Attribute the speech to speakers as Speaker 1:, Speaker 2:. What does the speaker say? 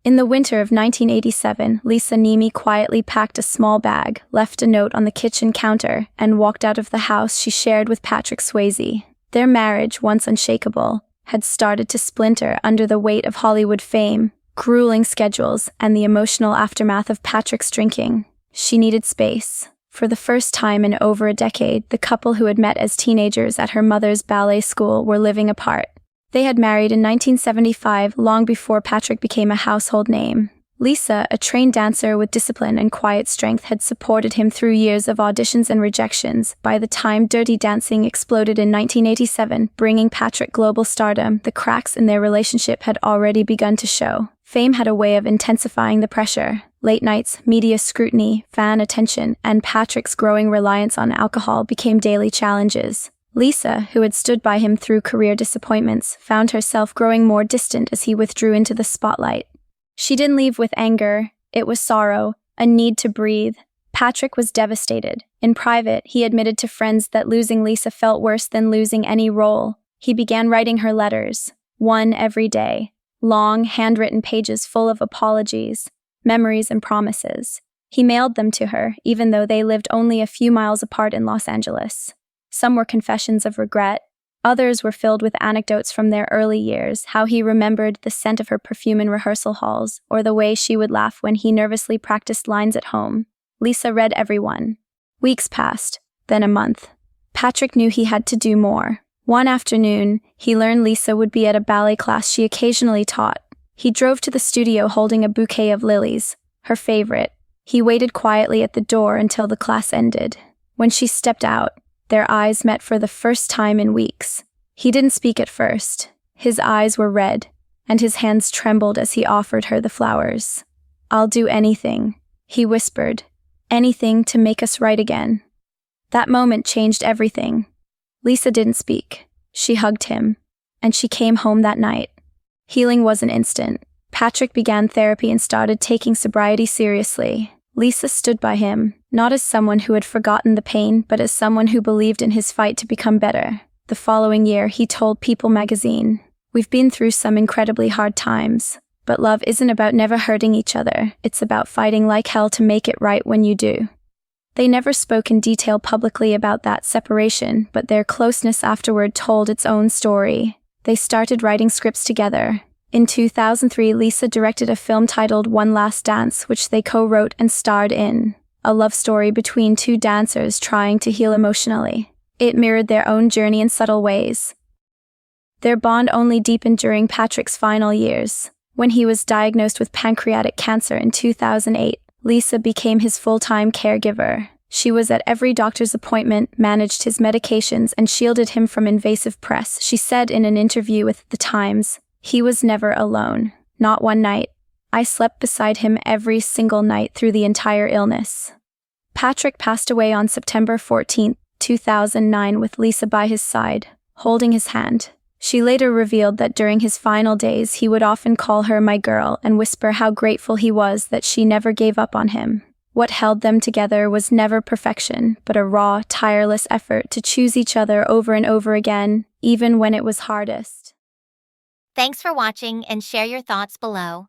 Speaker 1: In the winter of 1987, Lisa Niemi quietly packed a small bag, left a note on the kitchen counter, and walked out of the house she shared with Patrick Swayze. Their marriage, once unshakable, had started to splinter under the weight of Hollywood fame, grueling schedules, and the emotional aftermath of Patrick's drinking. She needed space. For the first time in over a decade, the couple who had met as teenagers at her mother's ballet school were living apart. They had married in 1975, long before Patrick became a household name. Lisa, a trained dancer with discipline and quiet strength, had supported him through years of auditions and rejections. By the time Dirty Dancing exploded in 1987, bringing Patrick global stardom, the cracks in their relationship had already begun to show. Fame had a way of intensifying the pressure. Late nights, media scrutiny, fan attention, and Patrick's growing reliance on alcohol became daily challenges. Lisa, who had stood by him through career disappointments, found herself growing more distant as he withdrew into the spotlight. She didn't leave with anger, it was sorrow, a need to breathe. Patrick was devastated. In private, he admitted to friends that losing Lisa felt worse than losing any role. He began writing her letters, one every day, long, handwritten pages full of apologies, memories, and promises. He mailed them to her, even though they lived only a few miles apart in Los Angeles. Some were confessions of regret. Others were filled with anecdotes from their early years, how he remembered the scent of her perfume in rehearsal halls, or the way she would laugh when he nervously practiced lines at home. Lisa read every one. Weeks passed, then a month. Patrick knew he had to do more. One afternoon, he learned Lisa would be at a ballet class she occasionally taught. He drove to the studio holding a bouquet of lilies, her favorite. He waited quietly at the door until the class ended. When she stepped out, their eyes met for the first time in weeks. He didn't speak at first. His eyes were red, and his hands trembled as he offered her the flowers. "I'll do anything," he whispered. "Anything to make us right again." That moment changed everything. Lisa didn't speak. She hugged him, and she came home that night. Healing wasn't instant. Patrick began therapy and started taking sobriety seriously. Lisa stood by him, not as someone who had forgotten the pain, but as someone who believed in his fight to become better. The following year, he told People magazine, "We've been through some incredibly hard times, but love isn't about never hurting each other. It's about fighting like hell to make it right when you do." They never spoke in detail publicly about that separation, but their closeness afterward told its own story. They started writing scripts together. In 2003, Lisa directed a film titled One Last Dance, which they co-wrote and starred in, a love story between two dancers trying to heal emotionally. It mirrored their own journey in subtle ways. Their bond only deepened during Patrick's final years. When he was diagnosed with pancreatic cancer in 2008, Lisa became his full-time caregiver. She was at every doctor's appointment, managed his medications, and shielded him from invasive press. She said in an interview with The Times, "He was never alone. Not one night. I slept beside him every single night through the entire illness." Patrick passed away on September 14, 2009, with Lisa by his side, holding his hand. She later revealed that during his final days, he would often call her "my girl" and whisper how grateful he was that she never gave up on him. What held them together was never perfection, but a raw, tireless effort to choose each other over and over again, even when it was hardest.
Speaker 2: Thanks for watching and share your thoughts below.